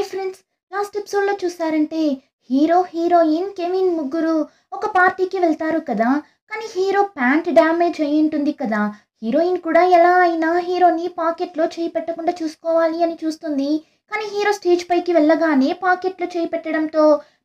Hi friends, last ఎపిసోడ్లో చూసారంటే hero heroine Kevin ముగ్గురు ఒక పార్టీకి వెళ్తారు కదా. కానీ హీరో ప్యాంట్ డ్యామేజ్ అయి ఉంటుంది కదా. హీరోయిన్ కూడా ఎలా అయినా హీరోని పాకెట్లో చేయి పెట్టకుండా చూసుకోవాలి అని చూస్తుంది. కానీ హీరో స్టేజ్ పైకి వెళ్ళగానే పాకెట్లో చేయి పెట్టడంతో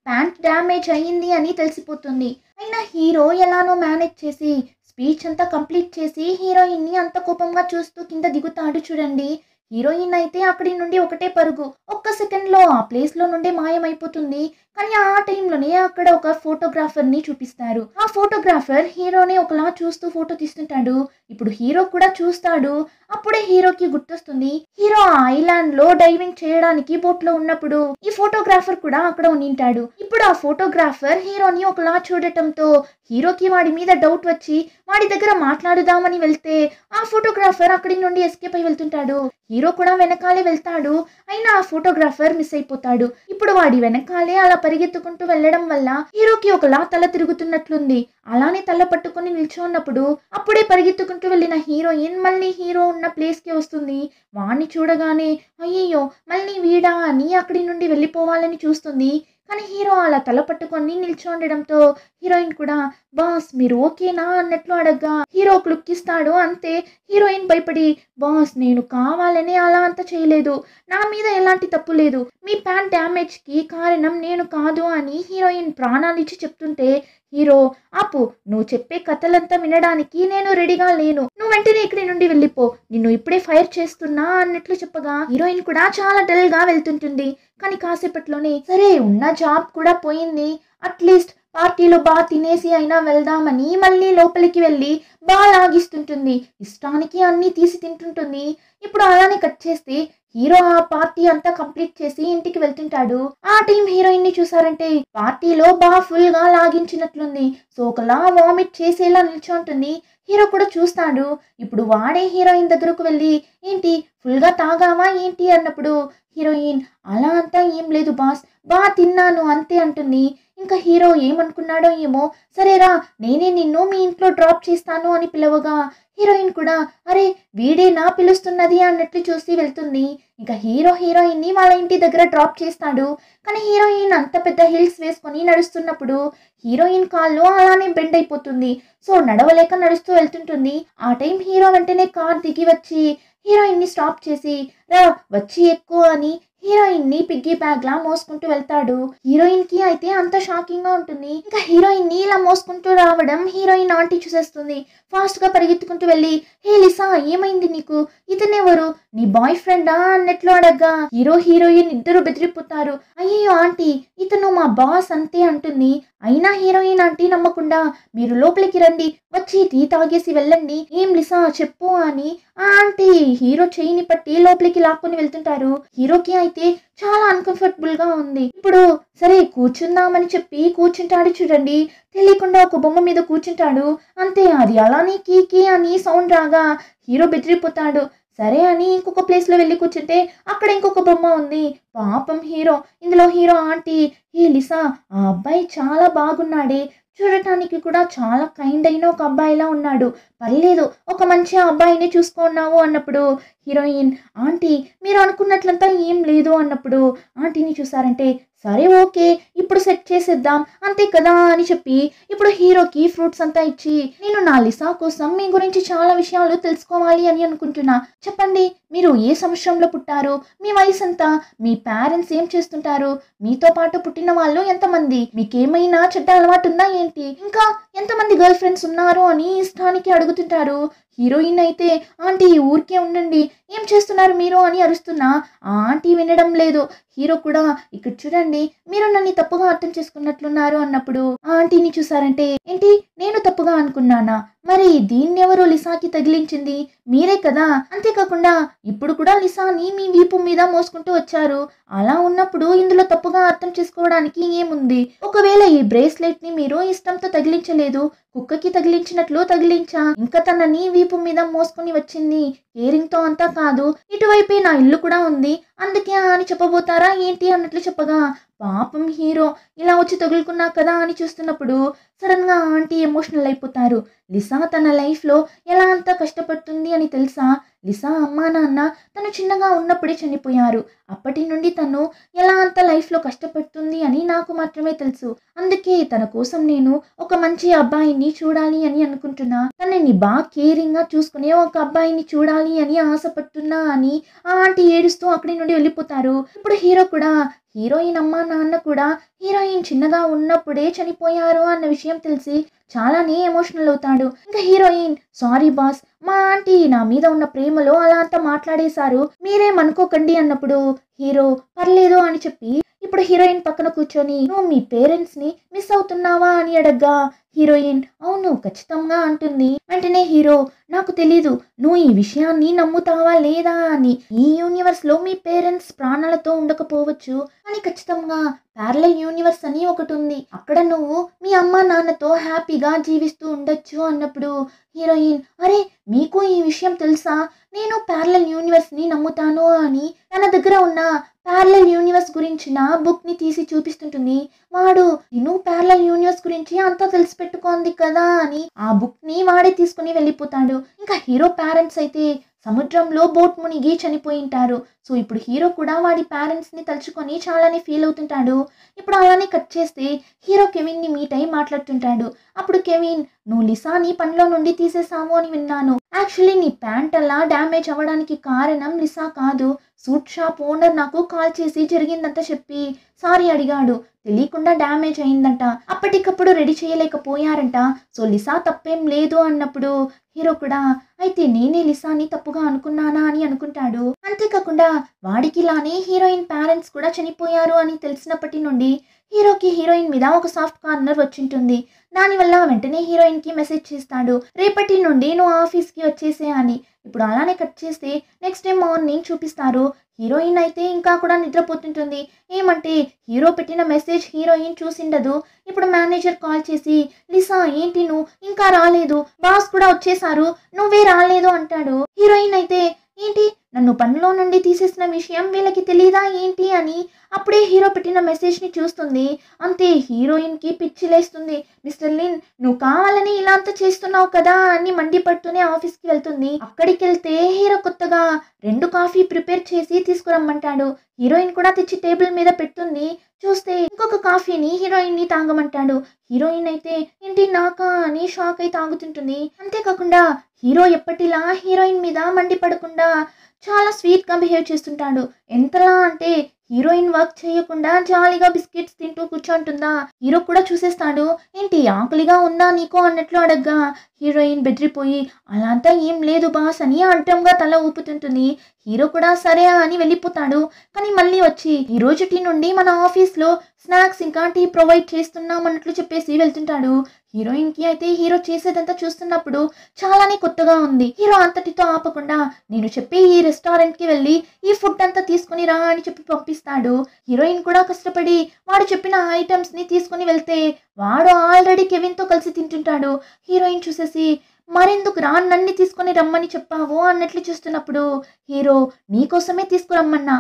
ప్యాంట్ డ్యామేజ్ అయ్యింది అని తెలిసిపోతుంది. అయినా హీరో ఎలానో మేనేజ్ చేసి స్పీచ్ అంతా కంప్లీట్ చేసి హీరోయిన్ని అంత కోపంగా చూస్తూ కింద దిగుతాడు చూడండి. హీరోయిన్ అయితే అక్కడి నుండి ఒకటే పరుగు, ఒక్క సెకండ్లో ఆ ప్లేస్లో నుండి మాయమైపోతుంది. కానీ ఆ టైంలోనే అక్కడ ఒక ఫోటోగ్రాఫర్ని చూపిస్తారు. ఆ ఫోటోగ్రాఫర్ హీరోని ఒకలా చూస్తూ ఫోటో తీస్తుంటాడు. ఇప్పుడు హీరో కూడా చూస్తాడు. అప్పుడే హీరోకి గుర్తొస్తుంది, హీరో ఆ ఐలాండ్ లో డైవింగ్ చేయడానికి బోట్ లో ఉన్నప్పుడు ఈ ఫోటోగ్రాఫర్ కూడా అక్కడ ఉండింటాడు. ఇప్పుడు ఆ ఫోటోగ్రాఫర్ హీరోని ఒకలా చూడటంతో హీరోకి వాడి మీద డౌట్ వచ్చి వాడి దగ్గర మాట్లాడుదామని వెళ్తే ఆ ఫోటోగ్రాఫర్ అక్కడి నుండి ఎస్కేప్ అయి వెళ్తుంటాడు. హీరో కూడా వెనకాలే వెళ్తాడు. అయినా ఆ ఫోటోగ్రాఫర్ మిస్ అయిపోతాడు. ఇప్పుడు వాడి వెనకాలే అలా పరిగెత్తుకుంటూ వెళ్ళడం వల్ల హీరోకి ఒకలా తల తిరుగుతున్నట్లుంది. అలానే తల పట్టుకుని నిల్చున్నప్పుడు అప్పుడే పరిగెత్తుకుంటూ వెళ్ళిన హీరోయిన్ మళ్ళీ హీరో ఉన్న ప్లేస్ కి వస్తుంది. వాణ్ణి చూడగానే అయ్యయ్యో మళ్ళీ వీడా అని అక్కడి నుండి వెళ్ళిపోవాలని చూస్తుంది. కానీ హీరో అలా తల పట్టుకొని నిల్చుండడంతో హీరోయిన్ కూడా బాస్ మీరు ఓకేనా అన్నట్లు అడగ్గా హీరో లుక్ ఇస్తాడు. అంతే హీరోయిన్ భయపడి బాస్ నేను కావాలనే అలా అంత చేయలేదు, నా మీద ఎలాంటి తప్పు లేదు, మీ ప్యాంట్ డ్యామేజ్ కి కారణం నేను కాదు అని హీరోయిన్ ప్రాణాలు ఇచ్చి చెప్తుంటే హీరో ఆపు, నువ్వు చెప్పే కథలంతా వినడానికి నేను రెడీగా లేను, నువ్వు వెంటనే ఇక్కడి నుండి వెళ్ళిపో, నిన్ను ఇప్పుడే ఫైర్ చేస్తున్నా అన్నట్లు చెప్పగా హీరోయిన్ కూడా చాలా డల్ గా వెళ్తుంటుంది. కానీ కాసేపట్లోనే సరే ఉన్న జాబ్ కూడా పోయింది, అట్లీస్ట్ పార్టీలో బాగా తినేసి అయినా వెళ్దామని మళ్ళీ లోపలికి వెళ్ళి బాగా లాగిస్తుంటుంది. ఇష్టానికి అన్ని తీసి తింటుంటుంది. ఇప్పుడు అలానే కట్ చేస్తే హీరో ఆ పార్టీ అంతా కంప్లీట్ చేసి ఇంటికి వెళ్తుంటాడు. ఆ టైం హీరోయిన్ ని చూసారంటే పార్టీలో బాగా ఫుల్ గా లాగించినట్లుంది. సో ఒకలా వామిట్ చేసేలా నిల్చుంటుంది. హీరో కూడా చూస్తాడు. ఇప్పుడు వాడే హీరోయిన్ దగ్గరకు వెళ్ళి ఏంటి ఫుల్ గా తాగావా ఏంటి అన్నప్పుడు హీరోయిన్ అలా అంతా ఏం లేదు బాస్, బాగా తిన్నాను అంతే అంటుంది. ఇంకా హీరో ఏమనుకున్నాడో ఏమో, సరేరా నేనే నిన్ను మీ ఇంట్లో డ్రాప్ చేస్తాను అని పిలవగా హీరోయిన్ కూడా అరే వీడేనా పిలుస్తున్నది అన్నట్లు చూసి వెళ్తుంది. ఇంకా హీరో హీరోయిన్ ని వాళ్ళ ఇంటి దగ్గర డ్రాప్ చేస్తాడు. కానీ హీరోయిన్ అంత పెద్ద హిల్స్ వేసుకొని నడుస్తున్నప్పుడు హీరోయిన్ కాళ్ళు అలానే బెండ్ అయిపోతుంది. సో నడవలేక నడుస్తూ వెళ్తుంటుంది. ఆ టైం హీరో వెంటనే కార్ దిగి వచ్చి హీరోయిన్ ని స్టాప్ చేసి రా వచ్చి ఎక్కువ అని హీరోయిన్ ని పిగ్గీ బ్యాగ్ లా మోసుకుంటూ వెళ్తాడు. హీరోయిన్ కి అయితే అంత షాకింగ్ గా ఉంటుంది. ఇంకా హీరోయిన్ ని ఇలా మోసుకుంటూ రావడం హీరోయిన్ ఆంటీ చూసేస్తుంది. ఫాస్ట్ గా పరిగెత్తుకుంటూ వెళ్ళి హే లిసా ఏమైంది నీకు, ఇతనెవరు నీ బాయ్ ఫ్రెండా అన్నట్లు అడగ్గా హీరో హీరోయిన్ ఇద్దరు బెదిరిపోతారు. అయ్యో ఆంటీ ఇతను మా బాస్ అంతే అంటుంది. అయినా హీరోయిన్ ఆంటీ నమ్మకుండా మీరు లోపలికి రండి, వచ్చి టీ తాగేసి వెళ్ళండి, ఏం లిసా చెప్పు అని ఆ ఆంటీ హీరో చేయిని పట్టి లోపలికి లాక్కొని వెళ్తుంటారు. హీరోకి అయితే చాలా అన్కంఫర్టబుల్ గా ఉంది. ఇప్పుడు సరే కూర్చుందామని చెప్పి కూర్చుంటాడు చూడండి. తెలియకుండా ఒక బొమ్మ మీద కూర్చుంటాడు. అంతే అది అలానే కీ అని సౌండ్ రాగా హీరో బెదిరిపోతాడు. సరే అని ఇంకొక ప్లేస్ లో వెళ్ళి కూర్చుంటే అక్కడ ఇంకొక బొమ్మ ఉంది. పాపం హీరో ఇందులో హీరో ఆంటీ హే లిసా ఆ అబ్బాయి చాలా బాగున్నాడే, చూడటానికి కూడా చాలా కైండ్ అయిన ఒక అబ్బాయిలా ఉన్నాడు, పర్లేదు ఒక మంచి అబ్బాయిని చూసుకున్నావు అన్నప్పుడు హీరోయిన్ ఆంటీ మీరు అనుకున్నట్లంతా ఏం లేదు అన్నప్పుడు ఆంటీని చూసారంటే సరే ఓకే ఇప్పుడు సెట్ చేసేద్దాం అంతే కదా అని చెప్పి ఇప్పుడు హీరోకి ఫ్రూట్స్ అంతా ఇచ్చి నేను నా లిసా కోసం మీ గురించి చాలా విషయాలు తెలుసుకోవాలి అని అనుకుంటున్నా, చెప్పండి మీరు ఏ సంవత్సరంలో పుట్టారు, మీ వయసు ఎంత, మీ పేరెంట్స్ ఏం చేస్తుంటారు, మీతో పాటు పుట్టిన వాళ్ళు ఎంతమంది, మీకేమైనా చెడ్డ అలవాటు ఉందా ఏంటి, ఇంకా ఎంతమంది గర్ల్ ఫ్రెండ్స్ ఉన్నారు అని ఇష్టానికి అడుగుతుంటారు. హీరోయిన్ అయితే ఆంటీ ఊరికే ఉండండి ఏం చేస్తున్నారు మీరు అని అరుస్తున్నా ఆ ఆంటీ వినడం లేదు. హీరో కూడా ఇక్కడ చూడండి మీరు నన్ను తప్పుగా అర్థం చేసుకున్నట్లున్నారు అన్నప్పుడు ఆ ఆంటీని చూసారంటే ఏంటి నేను తప్పుగా అనుకున్నానా, మరి దీన్ని ఎవరు లిసాకి తగిలించింది మీరే కదా, అంతేకాకుండా ఇప్పుడు కూడా లిసాని మీ వీపు మీద మోసుకుంటూ వచ్చారు, అలా ఉన్నప్పుడు ఇందులో తప్పుగా అర్థం చేసుకోవడానికి ఏముంది, ఒకవేళ ఈ బ్రేస్లెట్ ని మీరు ఇష్టంతో తగిలించలేదు, కుక్కకి తగిలించినట్లు తగిలించా, ఇంకా తనని వీపు మీద మోసుకుని వచ్చింది కేరింగ్ తో అంతా కాదు, ఇటువైపే నా ఇల్లు కూడా ఉంది అందుకే అని చెప్పబోతారా ఏంటి అన్నట్లు చెప్పగా పాపం హీరో ఇలా వచ్చి తగులుకున్నా కదా అని చూస్తున్నప్పుడు సడన్ గా ఆంటీ ఎమోషనల్ అయిపోతారు. లిసా తన లైఫ్ లో ఎలా అంతా కష్టపడుతుంది అని తెలుసా, లిసా అమ్మా నాన్న తను చిన్నగా ఉన్నప్పుడే చనిపోయారు. అప్పటి నుండి తను ఎలా అంత లైఫ్లో కష్టపడుతుంది అని నాకు మాత్రమే తెలుసు. అందుకే తన కోసం నేను ఒక మంచి అబ్బాయిని చూడాలి అని అనుకుంటున్నా. తనని బాగా కేరింగ్గా చూసుకునే ఒక అబ్బాయిని చూడాలి అని ఆశపడుతున్నా అని ఆ ఆంటీ ఏడుస్తూ అక్కడి నుండి వెళ్ళిపోతారు. ఇప్పుడు హీరో కూడా హీరోయిన్ అమ్మా నాన్న కూడా హీరోయిన్ చిన్నగా ఉన్నప్పుడే చనిపోయారు అన్న విషయం తెలిసి చాలానే ఎమోషనల్ అవుతాడు. ఇంకా హీరోయిన్ సారీ బాస్, మా ఆంటీ నా మీద ఉన్న ప్రేమలో అలా అంతా మాట్లాడేశారు, మీరేమనుకోకండి అన్నప్పుడు హీరో పర్లేదు అని చెప్పి ఇప్పుడు హీరోయిన్ పక్కన కూర్చొని నువ్వు మీ పేరెంట్స్ని మిస్ అవుతున్నావా అని అడగ్గా హీరోయిన్ అవును ఖచ్చితంగా అంటుంది. వెంటనే హీరో నాకు తెలీదు నువ్వు ఈ విషయాన్ని నమ్ముతావా లేదా అని. ఈ యూనివర్స్ లో మీ పేరెంట్స్ ప్రాణాలతో ఉండకపోవచ్చు, కానీ ఖచ్చితంగా ప్యారలల్ యూనివర్స్ అని ఒకటి ఉంది, అక్కడ నువ్వు మీ అమ్మ నాన్నతో హ్యాపీగా జీవిస్తూ ఉండొచ్చు అన్నప్పుడు హీరోయిన్ అరే మీకు ఈ విషయం తెలుసా, నేను ప్యారలల్ యూనివర్స్ ని నమ్ముతాను అని తన దగ్గర ఉన్న ప్యారలల్ యూనివర్స్ గురించిన బుక్ ని తీసి చూపిస్తుంటుంది. వాడు నేను ప్యారలల్ యూనివర్స్ గురించి అంతా తెలిసి పెట్టుకోంది కదా అని ఆ బుక్ ని వాడే తీసుకుని వెళ్ళిపోతాడు. ఇంకా హీరో పేరెంట్స్ అయితే సముద్రంలో బోట్ మునిగి చనిపోయింటారు. సో ఇప్పుడు హీరో కూడా వాడి పేరెంట్స్ ని తలుచుకొని చాలానే ఫీల్ అవుతుంటాడు. ఇప్పుడు అలానే కట్ చేస్తే హీరో కెవిన్ ని మీట్ అయి మాట్లాడుతుంటాడు. అప్పుడు కెవిన్ నువ్వు లిసాని పనిలో నుండి తీసేసావు అని విన్నాను. యాక్చువల్లీ నీ ప్యాంట్ అలా డ్యామేజ్ అవ్వడానికి కారణం లిసా కాదు, సూట్ షాప్ ఓనర్ నాకు కాల్ చేసి జరిగిందంతా చెప్పి సారీ అడిగాడు, తెలియకుండా డ్యామేజ్ అయిందంట, అప్పటికప్పుడు రెడీ చేయలేకపోయారంట, సో లిసా తప్పేం లేదు అన్నప్పుడు హీరో కూడా అయితే నేనే లిసాని తప్పుగా అనుకున్నానా అని అనుకుంటాడు. అంతేకాకుండా వాడికి ఇలానే హీరోయిన్ పేరెంట్స్ కూడా చనిపోయారు అని తెలిసినప్పటి నుండి హీరోకి హీరోయిన్ మీద ఒక సాఫ్ట్ కార్నర్ వచ్చింటుంది. దానివల్ల వెంటనే హీరోయిన్ కి మెసేజ్ చేస్తాడు, రేపటి నుండి నువ్వు ఆఫీస్కి వచ్చేసే అని. ఇప్పుడు అలానే కట్ చేస్తే నెక్స్ట్ డే మార్నింగ్ చూపిస్తారు. హీరోయిన్ అయితే ఇంకా కూడా నిద్రపోతుంటుంది. ఏమంటే హీరో పెట్టిన మెసేజ్ హీరోయిన్ చూసిండదు. ఇప్పుడు మేనేజర్ కాల్ చేసి లిసా ఏంటి నువ్వు ఇంకా రాలేదు, బాస్ కూడా వచ్చేసారు, నువ్వే రాలేదు అంటాడు. హీరోయిన్ అయితే ఏంటి నన్ను పనిలో నుండి తీసేసిన విషయం వీళ్ళకి తెలీదా ఏంటి అని అప్పుడే హీరో పెట్టిన మెసేజ్ని చూస్తుంది. అంతే హీరోయిన్కి పిచ్చి లేస్తుంది. మిస్టర్ లిన్ నువ్వు కావాలని ఇలా అంతా చేస్తున్నావు కదా అని మండిపడుతూనే ఆఫీస్కి వెళ్తుంది. అక్కడికి వెళ్తే హీరో కొత్తగా 2 కాఫీ ప్రిపేర్ చేసి తీసుకురమ్మంటాడు. హీరోయిన్ కూడా తెచ్చి టేబుల్ మీద పెడుతుంది. చూస్తే ఇంకొక కాఫీని హీరోయిన్ ని తాగమంటాడు. హీరోయిన్ అయితే ఏంటి నాకా అని షాక్ అయి తాగుతుంటుంది. అంతేకాకుండా హీరో ఎప్పటిలా హీరోయిన్ మీద మండిపడకుండా చాలా స్వీట్ గా బిహేవ్ చేస్తుంటాడు. ఎంతలా అంటే హీరోయిన్ వర్క్ చేయకుండా జాలీగా బిస్కెట్స్ తింటూ కూర్చోంటుందా. హీరో కూడా చూసేస్తాడు. ఏంటి ఆకలిగా ఉందా నీకో అన్నట్లు అడగ్గా హీరోయిన్ బెదిరిపోయి అలా అంతా ఏం లేదు బాస్ అని అడ్డంగా తల ఊపుతుంటుంది. హీరో కూడా సరే అని వెళ్ళిపోతాడు. కానీ మళ్ళీ వచ్చి ఈ రోజుటి నుండి మన ఆఫీస్లో స్నాక్స్ ఇంకా టీ ప్రొవైడ్ చేస్తున్నాం అన్నట్లు చెప్పేసి వెళ్తుంటాడు. హీరోయిన్ కి అయితే హీరో చేసేదంతా చూస్తున్నప్పుడు చాలానే కొత్తగా ఉంది. హీరో అంతటితో ఆపకుండా నేను చెప్పి ఈ రెస్టారెంట్ కి వెళ్ళి ఈ ఫుడ్ అంతా తీసుకుని రా అని చెప్పి పంపిస్తాడు. హీరోయిన్ కూడా కష్టపడి వాడు చెప్పిన ఐటమ్స్ ని తీసుకుని వెళ్తే వాడు ఆల్రెడీ కెవిన్ తో కలిసి తింటుంటాడు. హీరోయిన్ చూసేసి మరెందుకు రా నన్ను తీసుకొని రమ్మని చెప్పావు అన్నట్లు చూస్తున్నప్పుడు హీరో నీకోసమే తీసుకురమ్మన్నా,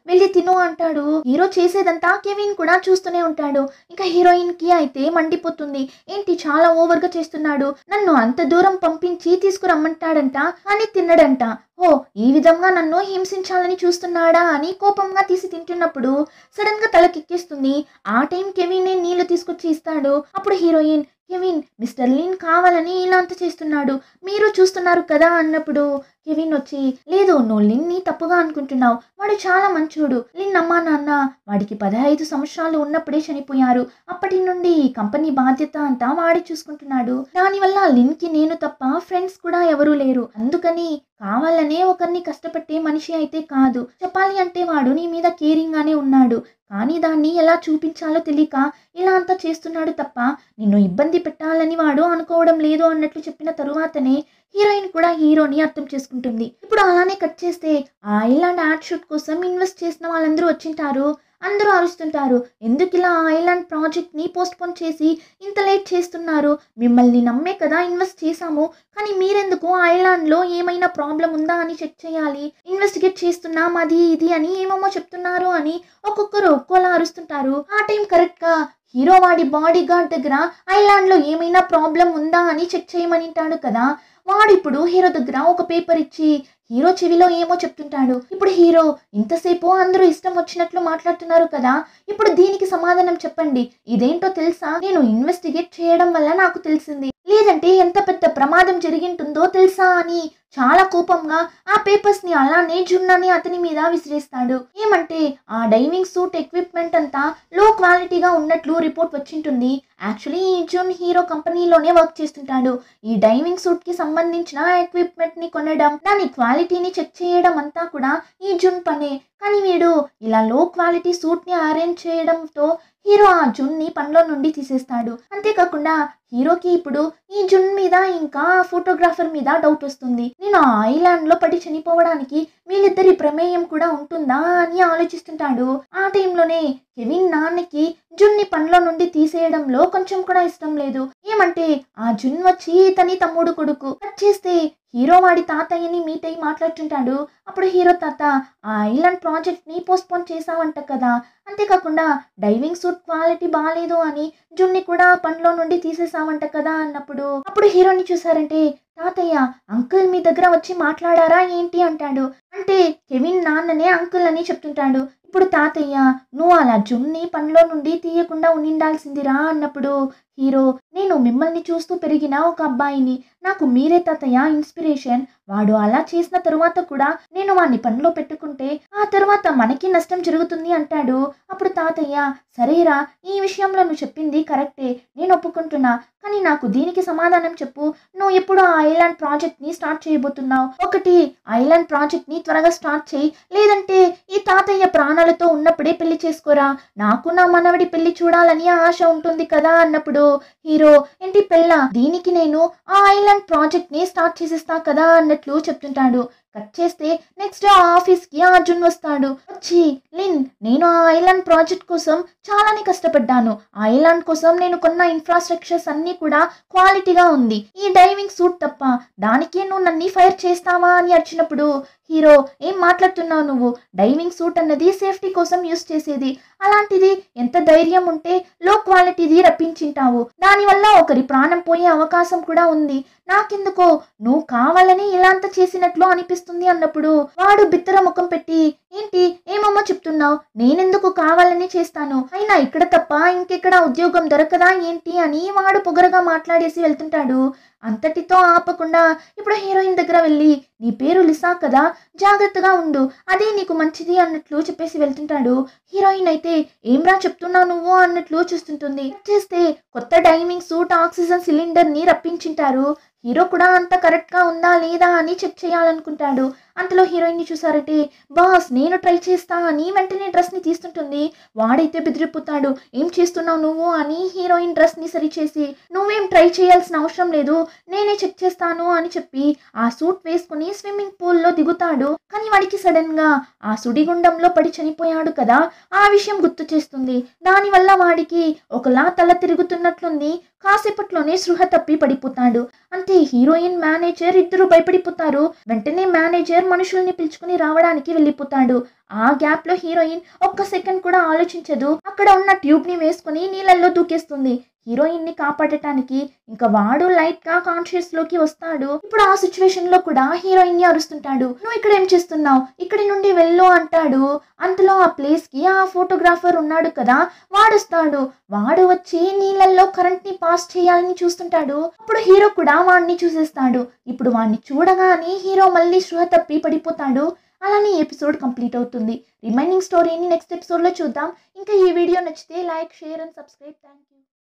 వెళ్ళి తిను అంటాడు. హీరో చేసేదంతా కెవిన్ కూడా చూస్తూనే ఉంటాడు. ఇంకా హీరోయిన్ కి అయితే మండిపోతుంది. ఏంటి చాలా ఓవర్ గా చేస్తున్నాడు, నన్ను అంత దూరం పంపించి తీసుకురమ్మంటాడంట కానీ తిన్నడంట, ఓ ఈ విధంగా నన్ను హింసించాలని చూస్తున్నాడా అని కోపంగా తీసి తింటున్నప్పుడు సడన్ గా తలకెక్కిస్తుంది. ఆ టైం కెవిన్ నీళ్లు తీసుకొచ్చి ఇస్తాడు. అప్పుడు హీరోయిన్ కెవిన్ మిస్టర్ లిన్ కావాలని ఇలా అంత చేస్తున్నాడు, మీరు చూస్తున్నారు కదా అన్నప్పుడు కెవిన్ వచ్చి లేదు నువ్వు లిన్ని తప్పుగా అనుకుంటున్నావు, వాడు చాలా మంచోడు, లిన్ అమ్మా నాన్న వాడికి 15 సంవత్సరాలు ఉన్నప్పుడే చనిపోయారు, అప్పటి నుండి ఈ కంపెనీ బాధ్యత అంతా వాడి చూసుకుంటున్నాడు, దానివల్ల లిన్ కి నేను తప్ప ఫ్రెండ్స్ కూడా ఎవరూ లేరు, అందుకని కావాలనే ఒకరిని కష్టపెట్టే మనిషి అయితే కాదు, చెప్పాలి అంటే వాడు నీ మీద కేరింగ్ గానే ఉన్నాడు, కానీ దాన్ని ఎలా చూపించాలో తెలియక ఇలా అంతా చేస్తున్నాడు తప్ప నిన్ను ఇబ్బంది పెట్టాలని వాడు అనుకోవడం లేదు అన్నట్లు చెప్పిన తరువాతనే హీరోయిన్ కూడా హీరోని అర్థం చేసుకుంటుంది. ఇప్పుడు అలానే కట్ చేస్తే ఆ ఐలాండ్ యాడ్ షూట్ కోసం ఇన్వెస్ట్ చేసిన వాళ్ళందరూ వచ్చింటారు. అందరూ అరుస్తుంటారు, ఎందుకు ఇలా ఐలాండ్ ప్రాజెక్ట్ ని పోస్ట్ పోన్ చేసి ఇంత లేట్ చేస్తున్నారు, మిమ్మల్ని నమ్మే కదా ఇన్వెస్ట్ చేశాము, కానీ మీరెందుకు ఐలాండ్ లో ఏమైనా ప్రాబ్లం ఉందా అని చెక్ చేయాలి, ఇన్వెస్టిగేట్ చేస్తున్నాం అది ఇది అని ఏమేమో చెప్తున్నారు అని ఒక్కొక్కరు ఒక్కోలా అరుస్తుంటారు. ఆ టైం కరెక్ట్ గా హీరో వాడి బాడీ గార్డ్ దగ్గర ఐలాండ్ లో ఏమైనా ప్రాబ్లం ఉందా అని చెక్ చేయమని అంటాడు కదా, వాడు ఇప్పుడు హీరో దగ్గర ఒక పేపర్ ఇచ్చి హీరో చెవిలో ఏమో చెప్తుంటాడు. ఇప్పుడు హీరో, ఇంతసేపు అందరూ ఇష్టం వచ్చినట్లు మాట్లాడుతున్నారు కదా, ఇప్పుడు దీనికి సమాధానం చెప్పండి. ఇదేంటో తెలుసా? నేను ఇన్వెస్టిగేట్ చేయడం వల్ల నాకు తెలిసింది. లేదంటే ఎంత పెద్ద ప్రమాదం జరిగింటుందో తెలుసా అని చాలా కోపంగా ఆ పేపర్స్ ని అలానే జున్నని అతని మీద విసిరేస్తాడు. ఏమంటే ఆ డైవింగ్ సూట్ ఎక్విప్మెంట్ అంతా లో క్వాలిటీగా ఉన్నట్లు రిపోర్ట్ వచ్చింటుంది. యాక్చువల్లీ ఈ జున్ హీరో కంపెనీలోనే వర్క్ చేస్తుంటాడు. ఈ డైవింగ్ సూట్ కి సంబంధించిన ఎక్విప్మెంట్ ని కొనడం, దాని క్వాలిటీని చెక్ చేయడం అంతా కూడా ఈ జున్ పనే. కానీ వీడు ఇలా లో క్వాలిటీ సూట్ ని అరేంజ్ చేయడంతో హీరో ఆ జున్ ని పనిలో నుండి తీసేస్తాడు. అంతేకాకుండా హీరోకి ఇప్పుడు ఈ జున్ మీద ఇంకా ఫోటోగ్రాఫర్ మీద డౌట్ వస్తుంది. నేను ఆ ఐలాండ్ లో పడి చనిపోవడానికి వీళ్ళిద్దరి ప్రమేయం కూడా ఉంటుందా అని ఆలోచిస్తుంటాడు. ఆ టైంలోనే కెవిన్ నాన్నకి జున్ ని పనిలో నుండి తీసేయడంలో కొంచెం కూడా ఇష్టం లేదు. ఏమంటే ఆ జున్ వచ్చి తని తమ్ముడు కొడుకు. కట్ చేస్తే హీరో వాడి తాతయ్యని మీట్ అయ్యి మాట్లాడుతుంటాడు. అప్పుడు హీరో తాత, ఆ ఐలాండ్ ప్రాజెక్ట్ ని పోస్ట్పోన్ చేసావంట కదా, అంతేకాకుండా డైవింగ్ సూట్ క్వాలిటీ బాగాలేదు అని జున్ని కూడా పనిలో నుండి తీసేసావంట కదా అన్నప్పుడు, అప్పుడు హీరోని చూసారంటే తాతయ్య, అంకుల్ మీ దగ్గర వచ్చి మాట్లాడారా ఏంటి అంటాడు. అంటే కెవిన్ నాన్ననే అంకుల్ అని చెప్తుంటాడు. ఇప్పుడు తాతయ్య, నువ్వు అలా జున్ని పనిలో నుండి తీయకుండా ఉండాల్సిందిరా అన్నప్పుడు హీరో, నేను మిమ్మల్ని చూస్తూ పెరిగిన ఒక అబ్బాయిని, నాకు మీరే తాతయ్య ఇన్స్పిరేషన్. వాడు అలా చేసిన తరువాత కూడా నేను వాడిని పనిలో పెట్టుకుంటే ఆ తర్వాత మనకి నష్టం జరుగుతుంది అంటాడు. అప్పుడు తాతయ్య, సరేరా, ఈ విషయంలో నువ్వు చెప్పింది కరెక్టే, నేను ఒప్పుకుంటున్నా. కానీ నాకు దీనికి సమాధానం చెప్పు. నువ్వు ఎప్పుడు ఆ ఐలాండ్ ప్రాజెక్ట్ ని స్టార్ట్ చేయబోతున్నావు? ఒకటి, ఐలాండ్ ప్రాజెక్ట్ ని త్వరగా స్టార్ట్ చేయి, లేదంటే ఈ తాతయ్య ప్రాణాలతో ఉన్నప్పుడే పెళ్లి చేసుకోరా. నాకు నా మనవడి పెళ్లి చూడాలని ఆశ ఉంటుంది కదా అన్నప్పుడు హీరో, ఏంటి పెళ్ళ? దీనికి నేను ఆ ఐలాండ్ ప్రాజెక్ట్ ని స్టార్ట్ చేసేస్తా కదా అన్నట్లు చెప్తుంటాడు. కట్ చేస్తే నెక్స్ట్ ఆఫీస్ కి అర్జున్ వస్తాడు. వచ్చి, లిన్, నేను ఆ ఐలాండ్ ప్రాజెక్ట్ కోసం చాలానే కష్టపడ్డాను. ఆ ఐలాండ్ కోసం నేను కొన్న ఇన్ఫ్రాస్ట్రక్చర్స్ అన్ని కూడా క్వాలిటీగా ఉంది, ఈ డైవింగ్ సూట్ తప్ప. దానికే నువ్వు నన్ను ఫైర్ చేస్తావా అని అరిచినప్పుడు హీరో, ఏం మాట్లాడుతున్నావు నువ్వు? డైవింగ్ సూట్ అన్నది సేఫ్టీ కోసం యూస్ చేసేది. అలాంటిది ఎంత ధైర్యం ఉంటే లో క్వాలిటీది రప్పించింటావు. దానివల్ల ఒకరి ప్రాణం పోయే అవకాశం కూడా ఉంది. నాకెందుకో నువ్వు కావాలని ఇలాంత చేసినట్లు అనిపిస్తుంది అన్నప్పుడు వాడు బిత్తర ముఖం పెట్టి, ఏంటి ఏమమ్మో చెప్తున్నావు? నేనెందుకు కావాలని చేస్తాను? అయినా ఇక్కడ తప్ప ఇంకెక్కడ ఉద్యోగం దొరకదా ఏంటి అని వాడు పొగరగా మాట్లాడేసి వెళ్తుంటాడు. అంతటితో ఆపకుండా ఇప్పుడు హీరోయిన్ దగ్గర వెళ్ళి, నీ పేరు లిసా కదా, జాగ్రత్తగా ఉండు, అదే నీకు మంచిది అన్నట్లు చెప్పేసి వెళ్తుంటాడు. హీరోయిన్ అయితే, ఏమ్రా చెప్తున్నావు నువ్వు అన్నట్లు చూస్తుంటుంది. చేస్తే కొత్త డైవింగ్ సూట్ ఆక్సిజన్ సిలిండర్ ని రప్పించింటారు. హీరో కూడా అంత కరెక్ట్ గా ఉందా లేదా అని చెక్ చేయాలనుకుంటాడు. అంతలో హీరోయిన్ ని చూసారంటే, బాస్ నేను ట్రై చేస్తా అని వెంటనే డ్రెస్ ని తీస్తుంటుంది. వాడైతే బెదిరిపోతాడు. ఏం చేస్తున్నావు నువ్వు అని హీరోయిన్ డ్రెస్ ని సరిచేసి, నువ్వేం ట్రై చేయాల్సిన అవసరం లేదు, నేనే చెక్ చేస్తాను అని చెప్పి ఆ సూట్ వేసుకుని స్విమ్మింగ్ పూల్ లో దిగుతాడు. కానీ వాడికి సడన్ గా ఆ సుడిగుండంలో పడి చనిపోయాడు కదా, ఆ విషయం గుర్తు చేస్తుంది. దానివల్ల వాడికి ఒకలా తల తిరుగుతున్నట్లుంది. కాసేపట్లోనే సృహ తప్పి పడిపోతాడు. అంతే, హీరోయిన్ మేనేజర్ ఇద్దరు భయపడిపోతారు. వెంటనే మేనేజర్ మనుషుల్ని పిలుచుకుని రావడానికి వెళ్ళిపోతాడు. ఆ గ్యాప్ లో హీరోయిన్ ఒక్క సెకండ్ కూడా ఆలోచించదు. అక్కడ ఉన్న ట్యూబ్ ని వేసుకుని నీళ్ళల్లో దూకేస్తుంది. హీరోయిన్ ని కాపాడటానికి ఇంకా వాడు లైట్ గా కాన్షియస్ లోకి వస్తాడు. ఇప్పుడు ఆ సిచ్యువేషన్ లో కూడా హీరోయిన్ ని అరుస్తుంటాడు, నువ్వు ఇక్కడ ఏం చేస్తున్నావు, ఇక్కడి నుండి వెళ్ళు అంటాడు. అంతలో ఆ ప్లేస్ కి ఆ ఫోటోగ్రాఫర్ ఉన్నాడు కదా, వాడొస్తాడు. వాడు వచ్చి నీళ్ళల్లో కరెంట్ ని పాస్ చేయాలని చూస్తుంటాడు. అప్పుడు హీరో కూడా వాడిని చూసేస్తాడు. ఇప్పుడు వాడిని చూడగానే హీరో మళ్ళీ స్పృహ తప్పి పడిపోతాడు. అలానే ఎపిసోడ్ కంప్లీట్ అవుతుంది. రిమైనింగ్ స్టోరీని నెక్స్ట్ ఎపిసోడ్ లో చూద్దాం. ఇంకా ఈ వీడియో నచ్చితే like, share and subscribe. Thank you.